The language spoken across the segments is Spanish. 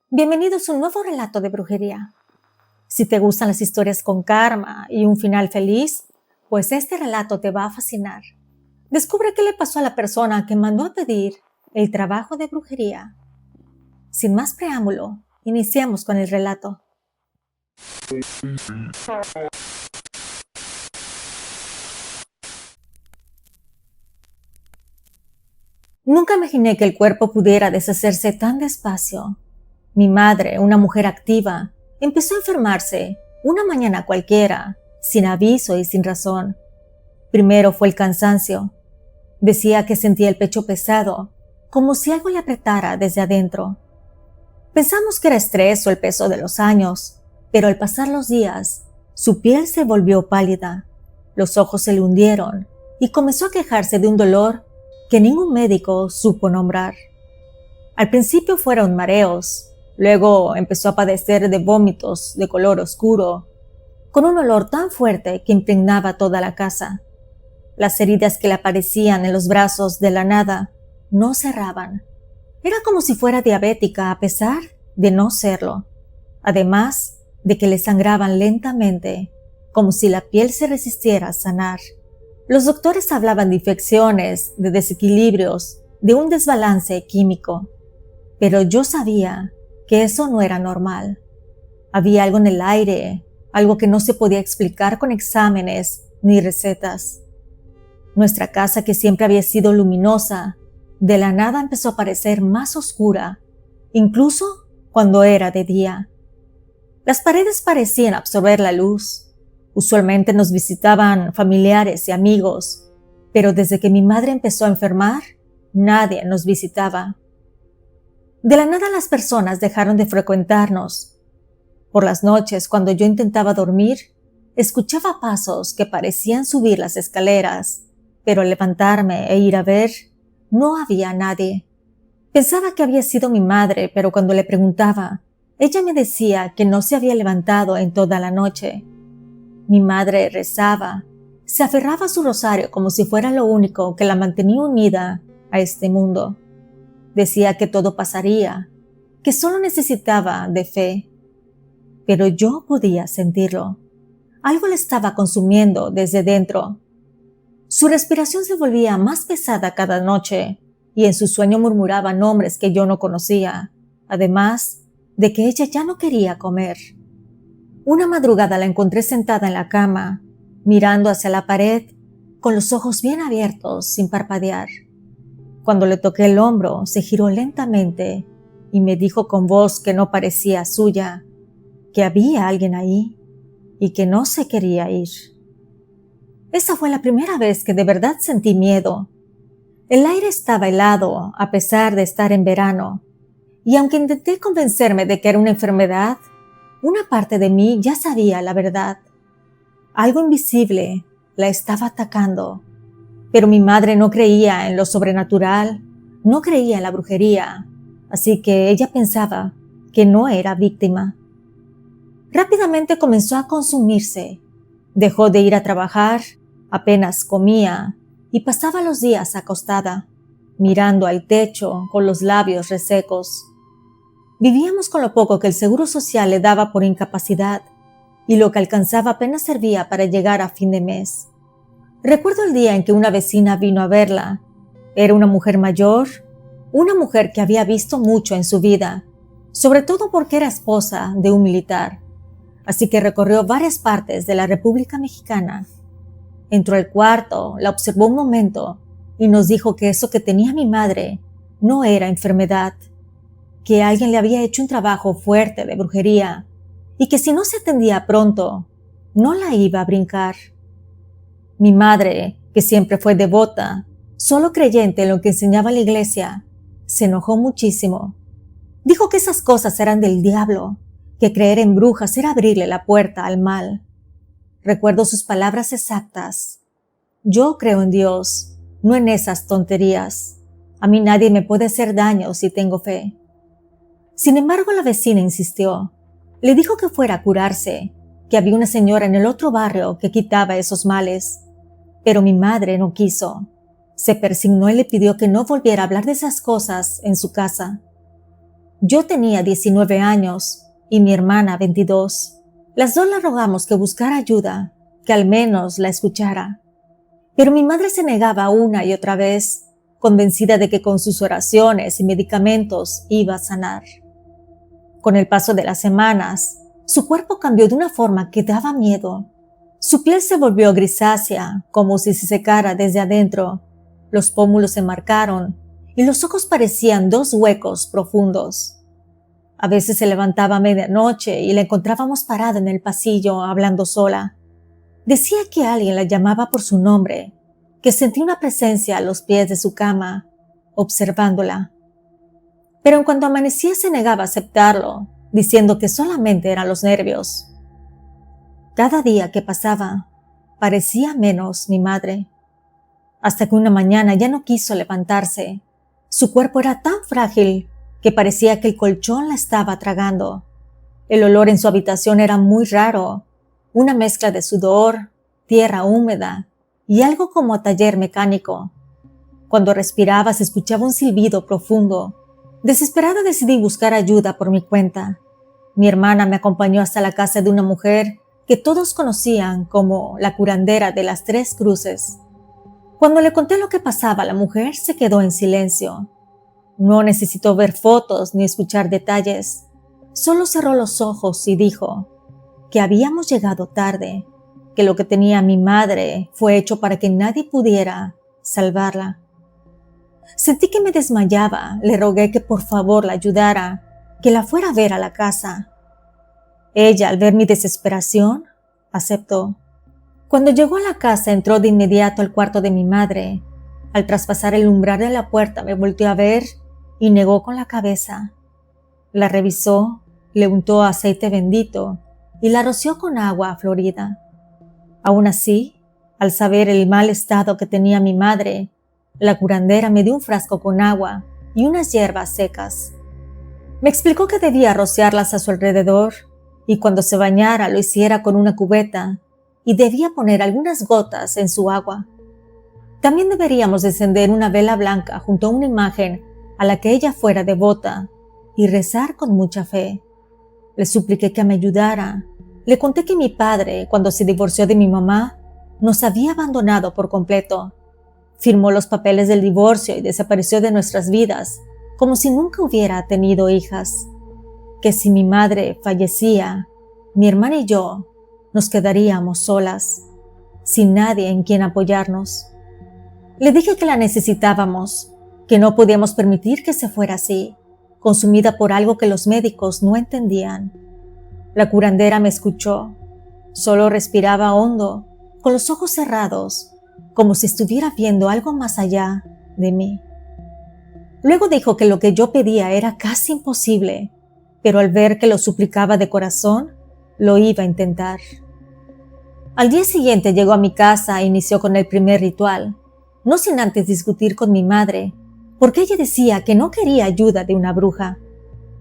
Bienvenidos a un nuevo relato de brujería. Si te gustan las historias con karma y un final feliz, pues este relato te va a fascinar. Descubre qué le pasó a la persona que mandó a pedir el trabajo de brujería. Sin más preámbulo, iniciamos con el relato. Nunca imaginé que el cuerpo pudiera deshacerse tan despacio. Mi madre, una mujer activa, empezó a enfermarse una mañana cualquiera, sin aviso y sin razón. Primero fue el cansancio. Decía que sentía el pecho pesado, como si algo le apretara desde adentro. Pensamos que era estrés o el peso de los años, pero al pasar los días, su piel se volvió pálida, los ojos se le hundieron y comenzó a quejarse de un dolor que ningún médico supo nombrar. Al principio fueron mareos, luego empezó a padecer de vómitos de color oscuro, con un olor tan fuerte que impregnaba toda la casa. Las heridas que le aparecían en los brazos de la nada no cerraban. Era como si fuera diabética a pesar de no serlo, además de que le sangraban lentamente, como si la piel se resistiera a sanar. Los doctores hablaban de infecciones, de desequilibrios, de un desbalance químico, pero yo sabía que eso no era normal. Había algo en el aire, algo que no se podía explicar con exámenes ni recetas. Nuestra casa, que siempre había sido luminosa, de la nada empezó a parecer más oscura, incluso cuando era de día. Las paredes parecían absorber la luz. Usualmente nos visitaban familiares y amigos, pero desde que mi madre empezó a enfermar, nadie nos visitaba. De la nada las personas dejaron de frecuentarnos. Por las noches, cuando yo intentaba dormir, escuchaba pasos que parecían subir las escaleras, pero al levantarme e ir a ver, no había nadie. Pensaba que había sido mi madre, pero cuando le preguntaba, ella me decía que no se había levantado en toda la noche. Mi madre rezaba, se aferraba a su rosario como si fuera lo único que la mantenía unida a este mundo. Decía que todo pasaría, que solo necesitaba de fe. Pero yo podía sentirlo. Algo le estaba consumiendo desde dentro. Su respiración se volvía más pesada cada noche y en su sueño murmuraba nombres que yo no conocía, además de que ella ya no quería comer. Una madrugada la encontré sentada en la cama, mirando hacia la pared, con los ojos bien abiertos, sin parpadear. Cuando le toqué el hombro, se giró lentamente y me dijo con voz que no parecía suya, que había alguien ahí y que no se quería ir. Esa fue la primera vez que de verdad sentí miedo. El aire estaba helado a pesar de estar en verano, y aunque intenté convencerme de que era una enfermedad, una parte de mí ya sabía la verdad. Algo invisible la estaba atacando, pero mi madre no creía en lo sobrenatural, no creía en la brujería, así que ella pensaba que no era víctima. Rápidamente comenzó a consumirse. Dejó de ir a trabajar, apenas comía y pasaba los días acostada, mirando al techo con los labios resecos. Vivíamos con lo poco que el seguro social le daba por incapacidad y lo que alcanzaba apenas servía para llegar a fin de mes. Recuerdo el día en que una vecina vino a verla. Era una mujer mayor, una mujer que había visto mucho en su vida, sobre todo porque era esposa de un militar. Así que recorrió varias partes de la República Mexicana. Entró al cuarto, la observó un momento y nos dijo que eso que tenía mi madre no era enfermedad, que alguien le había hecho un trabajo fuerte de brujería y que si no se atendía pronto, no la iba a brincar. Mi madre, que siempre fue devota, solo creyente en lo que enseñaba la iglesia, se enojó muchísimo. Dijo que esas cosas eran del diablo, que creer en brujas era abrirle la puerta al mal. Recuerdo sus palabras exactas. Yo creo en Dios, no en esas tonterías. A mí nadie me puede hacer daño si tengo fe. Sin embargo, la vecina insistió. Le dijo que fuera a curarse, que había una señora en el otro barrio que quitaba esos males. Pero mi madre no quiso. Se persignó y le pidió que no volviera a hablar de esas cosas en su casa. Yo tenía 19 años y mi hermana 22. Las dos le rogamos que buscara ayuda, que al menos la escuchara. Pero mi madre se negaba una y otra vez, convencida de que con sus oraciones y medicamentos iba a sanar. Con el paso de las semanas, su cuerpo cambió de una forma que daba miedo. Su piel se volvió grisácea, como si se secara desde adentro. Los pómulos se marcaron y los ojos parecían dos huecos profundos. A veces se levantaba a medianoche y la encontrábamos parada en el pasillo hablando sola. Decía que alguien la llamaba por su nombre, que sentía una presencia a los pies de su cama, observándola. Pero en cuanto amanecía se negaba a aceptarlo, diciendo que solamente eran los nervios. Cada día que pasaba, parecía menos mi madre. Hasta que una mañana ya no quiso levantarse. Su cuerpo era tan frágil que parecía que el colchón la estaba tragando. El olor en su habitación era muy raro, una mezcla de sudor, tierra húmeda y algo como a taller mecánico. Cuando respiraba se escuchaba un silbido profundo. Desesperada decidí buscar ayuda por mi cuenta. Mi hermana me acompañó hasta la casa de una mujer que todos conocían como la curandera de las Tres Cruces. Cuando le conté lo que pasaba, la mujer se quedó en silencio. No necesitó ver fotos ni escuchar detalles. Solo cerró los ojos y dijo que habíamos llegado tarde, que lo que tenía mi madre fue hecho para que nadie pudiera salvarla. Sentí que me desmayaba, le rogué que por favor la ayudara, que la fuera a ver a la casa. Ella, al ver mi desesperación, aceptó. Cuando llegó a la casa, entró de inmediato al cuarto de mi madre. Al traspasar el umbral de la puerta, me volteó a ver y negó con la cabeza. La revisó, le untó aceite bendito y la roció con agua florida. Aún así, al saber el mal estado que tenía mi madre, la curandera me dio un frasco con agua y unas hierbas secas. Me explicó que debía rociarlas a su alrededor y cuando se bañara lo hiciera con una cubeta y debía poner algunas gotas en su agua. También deberíamos encender una vela blanca junto a una imagen a la que ella fuera devota y rezar con mucha fe. Le supliqué que me ayudara. Le conté que mi padre, cuando se divorció de mi mamá, nos había abandonado por completo. Firmó los papeles del divorcio y desapareció de nuestras vidas, como si nunca hubiera tenido hijas. Que si mi madre fallecía, mi hermana y yo nos quedaríamos solas, sin nadie en quien apoyarnos. Le dije que la necesitábamos, que no podíamos permitir que se fuera así, consumida por algo que los médicos no entendían. La curandera me escuchó, solo respiraba hondo, con los ojos cerrados, como si estuviera viendo algo más allá de mí. Luego dijo que lo que yo pedía era casi imposible, pero al ver que lo suplicaba de corazón, lo iba a intentar. Al día siguiente llegó a mi casa e inició con el primer ritual, no sin antes discutir con mi madre, porque ella decía que no quería ayuda de una bruja.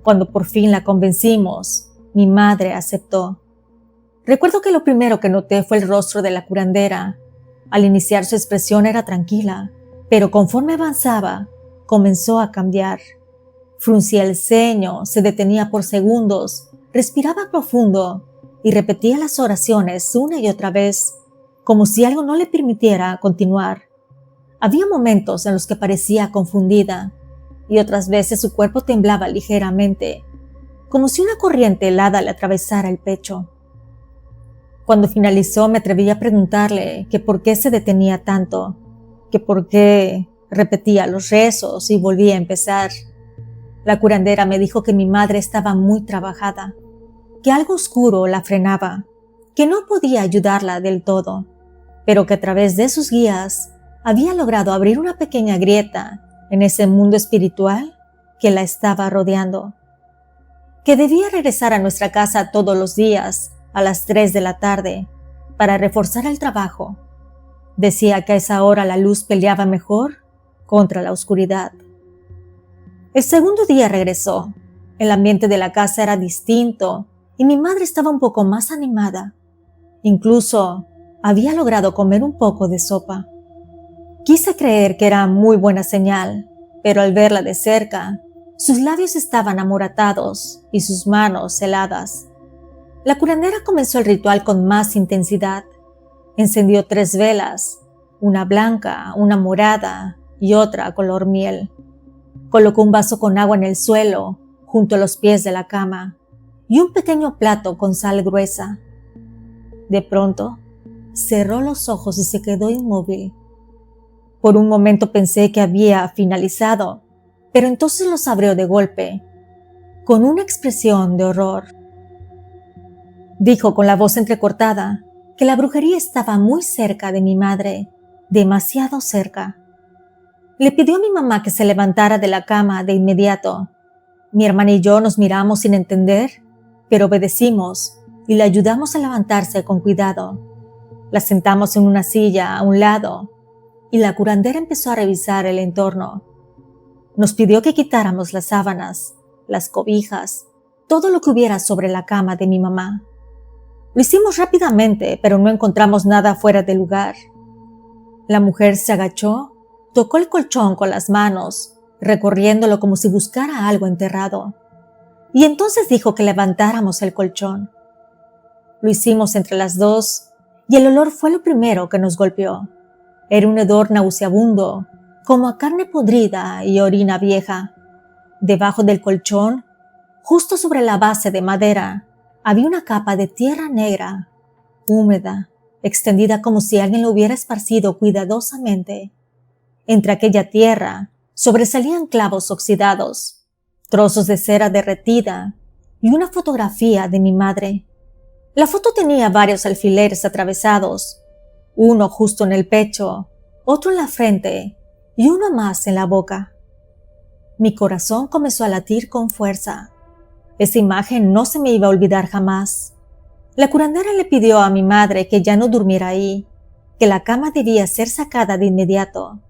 Cuando por fin la convencimos, mi madre aceptó. Recuerdo que lo primero que noté fue el rostro de la curandera. Al iniciar su expresión era tranquila, pero conforme avanzaba, comenzó a cambiar. Fruncía el ceño, se detenía por segundos, respiraba profundo y repetía las oraciones una y otra vez, como si algo no le permitiera continuar. Había momentos en los que parecía confundida y otras veces su cuerpo temblaba ligeramente, como si una corriente helada le atravesara el pecho. Cuando finalizó me atreví a preguntarle que por qué se detenía tanto, que por qué repetía los rezos y volvía a empezar. La curandera me dijo que mi madre estaba muy trabajada, que algo oscuro la frenaba, que no podía ayudarla del todo, pero que a través de sus guías había logrado abrir una pequeña grieta en ese mundo espiritual que la estaba rodeando, que debía regresar a nuestra casa todos los días a las 3 de la tarde para reforzar el trabajo. Decía que a esa hora la luz peleaba mejor contra la oscuridad. El segundo día regresó. El ambiente de la casa era distinto y mi madre estaba un poco más animada. Incluso había logrado comer un poco de sopa. Quise creer que era muy buena señal, pero al verla de cerca, Sus labios estaban amoratados y sus manos heladas. La curandera comenzó el ritual con más intensidad. Encendió 3 velas, una blanca, una morada y otra color miel. Colocó un vaso con agua en el suelo, junto a los pies de la cama, y un pequeño plato con sal gruesa. De pronto, cerró los ojos y se quedó inmóvil. Por un momento pensé que había finalizado, pero entonces los abrió de golpe, con una expresión de horror. Dijo con la voz entrecortada que la brujería estaba muy cerca de mi madre, demasiado cerca. Le pidió a mi mamá que se levantara de la cama de inmediato. Mi hermana y yo nos miramos sin entender, pero obedecimos y la ayudamos a levantarse con cuidado. La sentamos en una silla a un lado y la curandera empezó a revisar el entorno. Nos pidió que quitáramos las sábanas, las cobijas, todo lo que hubiera sobre la cama de mi mamá. Lo hicimos rápidamente, pero no encontramos nada fuera de lugar. La mujer se agachó, tocó el colchón con las manos, recorriéndolo como si buscara algo enterrado. Y entonces dijo que levantáramos el colchón. Lo hicimos entre las dos, y el olor fue lo primero que nos golpeó. Era un hedor nauseabundo, como a carne podrida y orina vieja. Debajo del colchón, justo sobre la base de madera, había una capa de tierra negra, húmeda, extendida como si alguien lo hubiera esparcido cuidadosamente. Entre aquella tierra sobresalían clavos oxidados, trozos de cera derretida y una fotografía de mi madre. La foto tenía varios alfileres atravesados, uno justo en el pecho, otro en la frente y uno más en la boca. Mi corazón comenzó a latir con fuerza. Esa imagen no se me iba a olvidar jamás. La curandera le pidió a mi madre que ya no durmiera ahí, que la cama debía ser sacada de inmediato.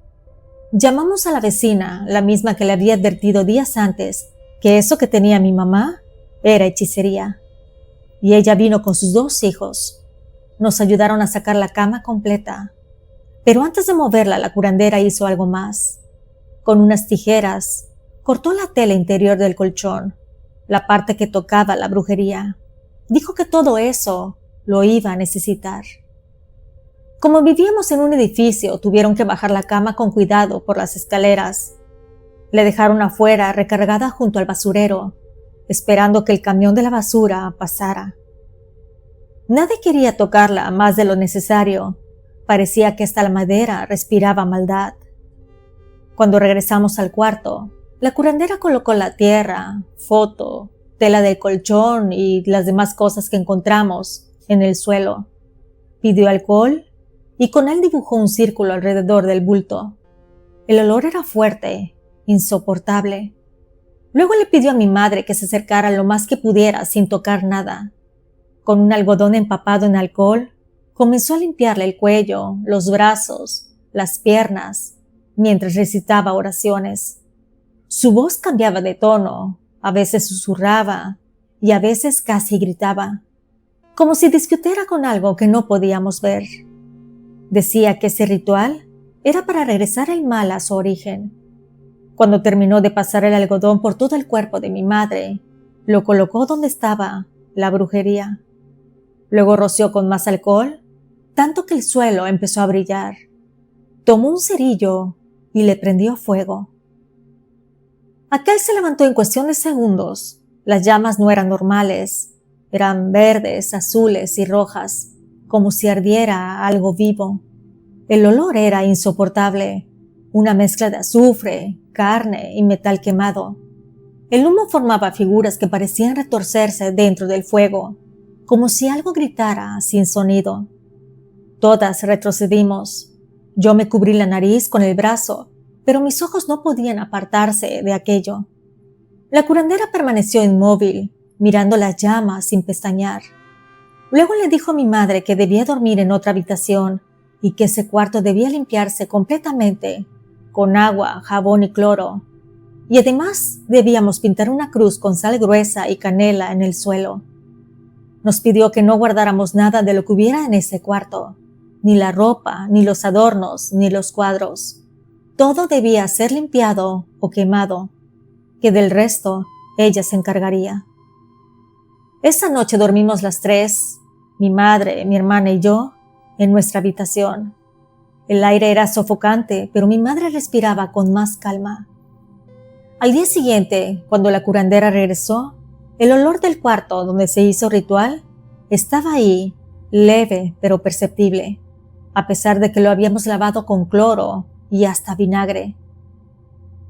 Llamamos a la vecina, la misma que le había advertido días antes que eso que tenía mi mamá era hechicería. Y ella vino con sus 2 hijos. Nos ayudaron a sacar la cama completa. Pero antes de moverla, la curandera hizo algo más. Con unas tijeras, cortó la tela interior del colchón, la parte que tocaba la brujería. Dijo que todo eso lo iba a necesitar. Como vivíamos en un edificio, tuvieron que bajar la cama con cuidado por las escaleras. Le dejaron afuera recargada junto al basurero, esperando que el camión de la basura pasara. Nadie quería tocarla más de lo necesario. Parecía que hasta la madera respiraba maldad. Cuando regresamos al cuarto, la curandera colocó la tierra, foto, tela del colchón y las demás cosas que encontramos en el suelo. Pidió alcohol y con él dibujó un círculo alrededor del bulto. El olor era fuerte, insoportable. Luego le pidió a mi madre que se acercara lo más que pudiera sin tocar nada. Con un algodón empapado en alcohol, comenzó a limpiarle el cuello, los brazos, las piernas, mientras recitaba oraciones. Su voz cambiaba de tono, a veces susurraba y a veces casi gritaba, como si discutiera con algo que no podíamos ver. Decía que ese ritual era para regresar el mal a su origen. Cuando terminó de pasar el algodón por todo el cuerpo de mi madre, lo colocó donde estaba la brujería. Luego roció con más alcohol, tanto que el suelo empezó a brillar. Tomó un cerillo y le prendió fuego. Aquel se levantó en cuestión de segundos. Las llamas no eran normales, eran verdes, azules y rojas, como si ardiera algo vivo. El olor era insoportable, una mezcla de azufre, carne y metal quemado. El humo formaba figuras que parecían retorcerse dentro del fuego, como si algo gritara sin sonido. Todas retrocedimos. Yo me cubrí la nariz con el brazo, pero mis ojos no podían apartarse de aquello. La curandera permaneció inmóvil, mirando las llamas sin pestañear. Luego le dijo a mi madre que debía dormir en otra habitación y que ese cuarto debía limpiarse completamente, con agua, jabón y cloro. Y además debíamos pintar una cruz con sal gruesa y canela en el suelo. Nos pidió que no guardáramos nada de lo que hubiera en ese cuarto, ni la ropa, ni los adornos, ni los cuadros. Todo debía ser limpiado o quemado. que del resto ella se encargaría. Esa noche dormimos las tres, mi madre, mi hermana y yo, en nuestra habitación. El aire era sofocante, pero mi madre respiraba con más calma. Al día siguiente, cuando la curandera regresó, el olor del cuarto donde se hizo ritual estaba ahí, leve pero perceptible, a pesar de que lo habíamos lavado con cloro y hasta vinagre.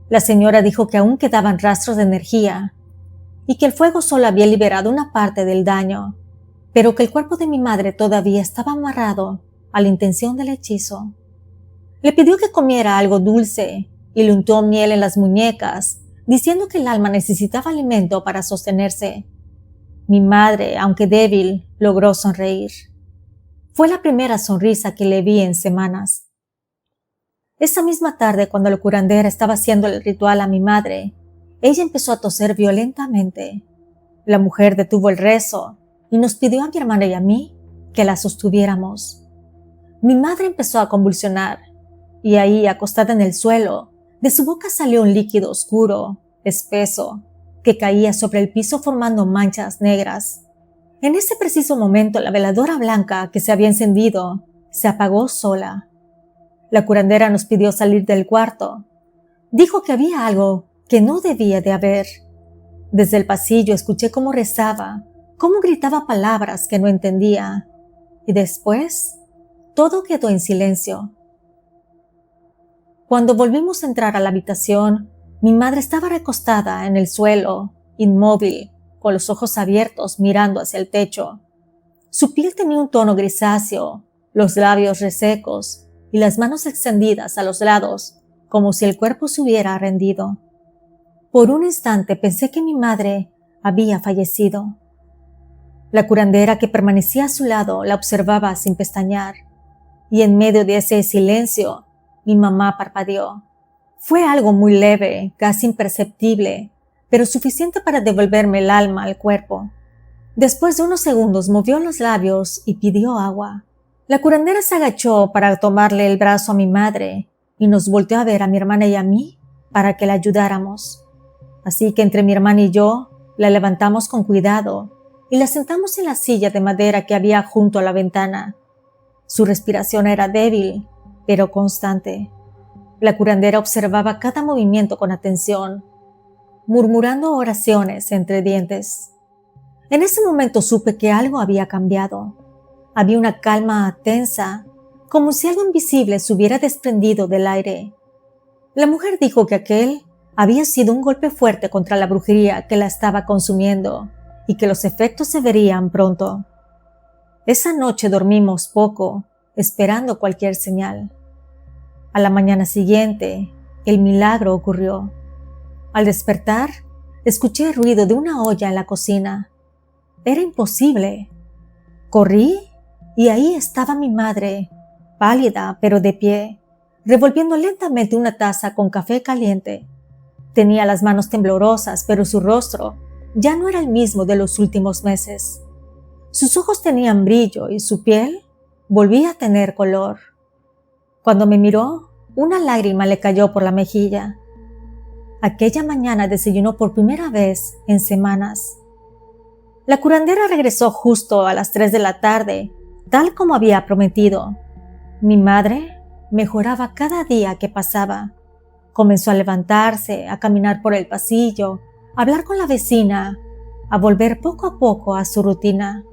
La señora dijo que aún quedaban rastros de energía y que el fuego solo había liberado una parte del daño, pero que el cuerpo de mi madre todavía estaba amarrado a la intención del hechizo. Le pidió que comiera algo dulce y le untó miel en las muñecas, diciendo que el alma necesitaba alimento para sostenerse. Mi madre, aunque débil, logró sonreír. Fue la primera sonrisa que le vi en semanas. Esa misma tarde, cuando la curandera estaba haciendo el ritual a mi madre, ella empezó a toser violentamente. La mujer detuvo el rezo y nos pidió a mi hermana y a mí que la sostuviéramos. Mi madre empezó a convulsionar y ahí, acostada en el suelo, de su boca salió un líquido oscuro, espeso, que caía sobre el piso formando manchas negras. En ese preciso momento, la veladora blanca que se había encendido se apagó sola. La curandera nos pidió salir del cuarto. Dijo que había algo que no debía de haber. Desde el pasillo escuché cómo rezaba, cómo gritaba palabras que no entendía. Y después, todo quedó en silencio. Cuando volvimos a entrar a la habitación, mi madre estaba recostada en el suelo, inmóvil, con los ojos abiertos mirando hacia el techo. Su piel tenía un tono grisáceo, los labios resecos y las manos extendidas a los lados, como si el cuerpo se hubiera rendido. Por un instante pensé que mi madre había fallecido. La curandera que permanecía a su lado la observaba sin pestañear, y en medio de ese silencio, mi mamá parpadeó. Fue algo muy leve, casi imperceptible, pero suficiente para devolverme el alma al cuerpo. Después de unos segundos movió los labios y pidió agua. La curandera se agachó para tomarle el brazo a mi madre y nos volteó a ver a mi hermana y a mí para que la ayudáramos. Así que entre mi hermana y yo la levantamos con cuidado y la sentamos en la silla de madera que había junto a la ventana. Su respiración era débil, pero constante. La curandera observaba cada movimiento con atención, murmurando oraciones entre dientes. En ese momento supe que algo había cambiado. Había una calma tensa, como si algo invisible se hubiera desprendido del aire. La mujer dijo que aquel había sido un golpe fuerte contra la brujería que la estaba consumiendo y que los efectos se verían pronto. Esa noche dormimos poco, esperando cualquier señal. A la mañana siguiente, el milagro ocurrió. Al despertar, escuché el ruido de una olla en la cocina. Era imposible. Corrí y ahí estaba mi madre, pálida pero de pie, revolviendo lentamente una taza con café caliente. Tenía las manos temblorosas, pero su rostro ya no era el mismo de los últimos meses. Sus ojos tenían brillo y su piel volvía a tener color. Cuando me miró, una lágrima le cayó por la mejilla. Aquella mañana desayunó por primera vez en semanas. La curandera regresó justo a las 3 de la tarde, tal como había prometido. Mi madre mejoraba cada día que pasaba. Comenzó a levantarse, a caminar por el pasillo, a hablar con la vecina, a volver poco a poco a su rutina.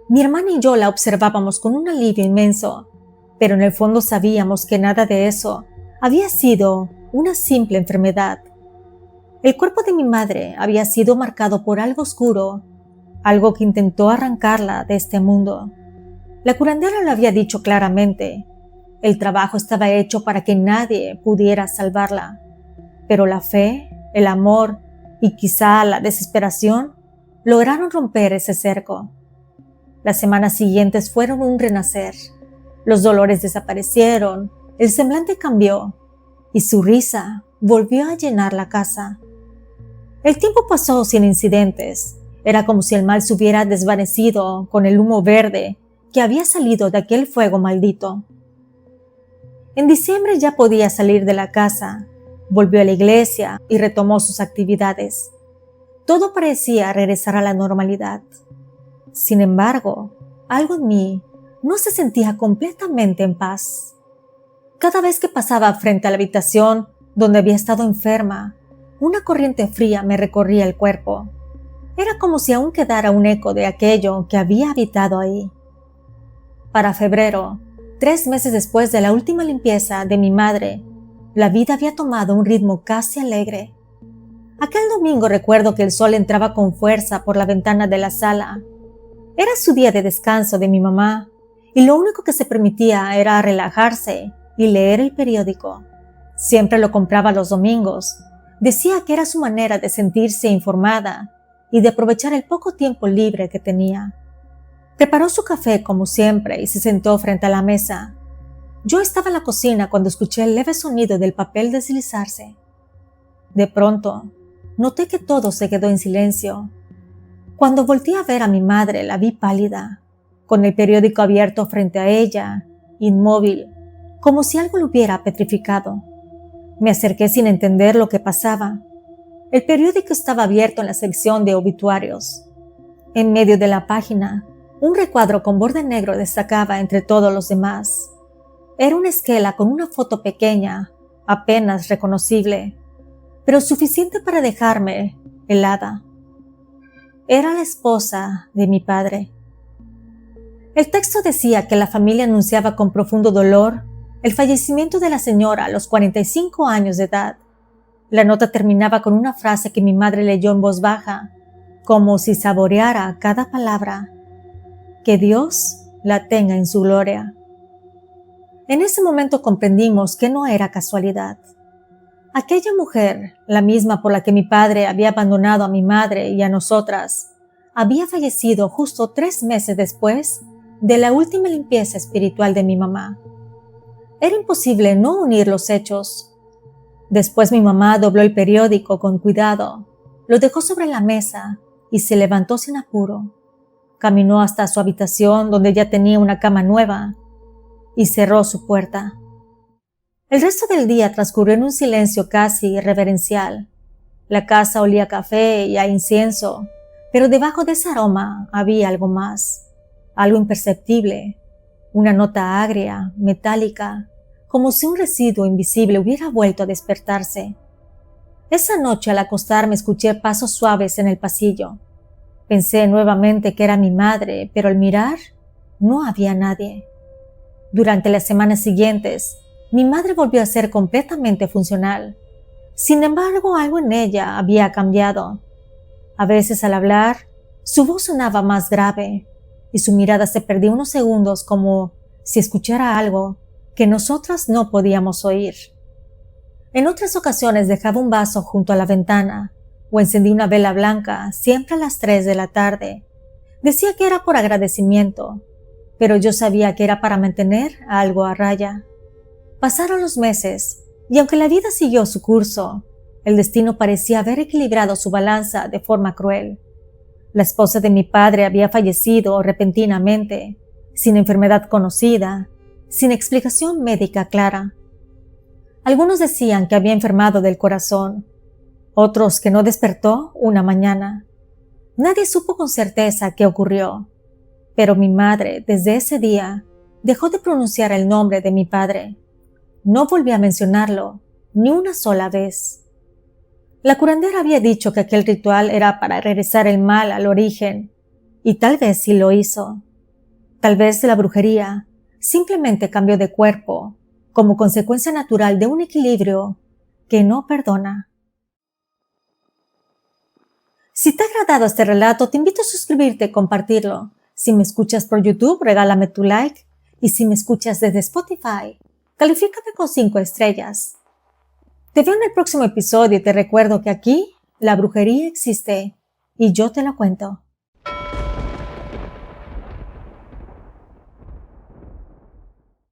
Mi hermana y yo la observábamos con un alivio inmenso, pero en el fondo sabíamos que nada de eso había sido una simple enfermedad. El cuerpo de mi madre había sido marcado por algo oscuro, algo que intentó arrancarla de este mundo. La curandera lo había dicho claramente. El trabajo estaba hecho para que nadie pudiera salvarla, pero la fe, el amor y quizá la desesperación lograron romper ese cerco. Las semanas siguientes fueron un renacer. Los dolores desaparecieron, el semblante cambió y su risa volvió a llenar la casa. El tiempo pasó sin incidentes. Era como si el mal se hubiera desvanecido con el humo verde que había salido de aquel fuego maldito. En diciembre ya podía salir de la casa. Volvió a la iglesia y retomó sus actividades. Todo parecía regresar a la normalidad. Sin embargo, algo en mí no se sentía completamente en paz. Cada vez que pasaba frente a la habitación donde había estado enferma, una corriente fría me recorría el cuerpo. Era como si aún quedara un eco de aquello que había habitado ahí. Para febrero, 3 meses después de la última limpieza de mi madre, la vida había tomado un ritmo casi alegre. Aquel domingo recuerdo que el sol entraba con fuerza por la ventana de la sala. Era su día de descanso de mi mamá, y lo único que se permitía era relajarse y leer el periódico. Siempre lo compraba los domingos. Decía que era su manera de sentirse informada y de aprovechar el poco tiempo libre que tenía. Preparó su café como siempre y se sentó frente a la mesa. Yo estaba en la cocina cuando escuché el leve sonido del papel deslizarse. De pronto, noté que todo se quedó en silencio. Cuando volteé a ver a mi madre, la vi pálida, con el periódico abierto frente a ella, inmóvil, como si algo lo hubiera petrificado. Me acerqué sin entender lo que pasaba. El periódico estaba abierto en la sección de obituarios. En medio de la página, un recuadro con borde negro destacaba entre todos los demás. Era una esquela con una foto pequeña, apenas reconocible, pero suficiente para dejarme helada. Era la esposa de mi padre. El texto decía que la familia anunciaba con profundo dolor el fallecimiento de la señora a los 45 años de edad. La nota terminaba con una frase que mi madre leyó en voz baja, como si saboreara cada palabra. Que Dios la tenga en su gloria. En ese momento comprendimos que no era casualidad. Aquella mujer, la misma por la que mi padre había abandonado a mi madre y a nosotras, había fallecido justo 3 meses después de la última limpieza espiritual de mi mamá. Era imposible no unir los hechos. Después mi mamá dobló el periódico con cuidado, lo dejó sobre la mesa y se levantó sin apuro. Caminó hasta su habitación donde ya tenía una cama nueva y cerró su puerta. El resto del día transcurrió en un silencio casi reverencial. La casa olía a café y a incienso, pero debajo de ese aroma había algo más, algo imperceptible, una nota agria, metálica, como si un residuo invisible hubiera vuelto a despertarse. Esa noche al acostarme escuché pasos suaves en el pasillo. Pensé nuevamente que era mi madre, pero al mirar no había nadie. Durante las semanas siguientes, mi madre volvió a ser completamente funcional. Sin embargo, algo en ella había cambiado. A veces al hablar, su voz sonaba más grave y su mirada se perdía unos segundos como si escuchara algo que nosotras no podíamos oír. En otras ocasiones dejaba un vaso junto a la ventana o encendí una vela blanca siempre a las 3 de la tarde. Decía que era por agradecimiento, pero yo sabía que era para mantener algo a raya. Pasaron los meses y aunque la vida siguió su curso, el destino parecía haber equilibrado su balanza de forma cruel. La esposa de mi padre había fallecido repentinamente, sin enfermedad conocida, sin explicación médica clara. Algunos decían que había enfermado del corazón, otros que no despertó una mañana. Nadie supo con certeza qué ocurrió, pero mi madre, desde ese día, dejó de pronunciar el nombre de mi padre. No volvió a mencionarlo ni una sola vez. La curandera había dicho que aquel ritual era para regresar el mal al origen, y tal vez sí lo hizo. Tal vez la brujería simplemente cambió de cuerpo como consecuencia natural de un equilibrio que no perdona. Si te ha agradado este relato, te invito a suscribirte y compartirlo. Si me escuchas por YouTube, regálame tu like. Y si me escuchas desde Spotify, califícame con 5 estrellas. Te veo en el próximo episodio y te recuerdo que aquí la brujería existe y yo te la cuento.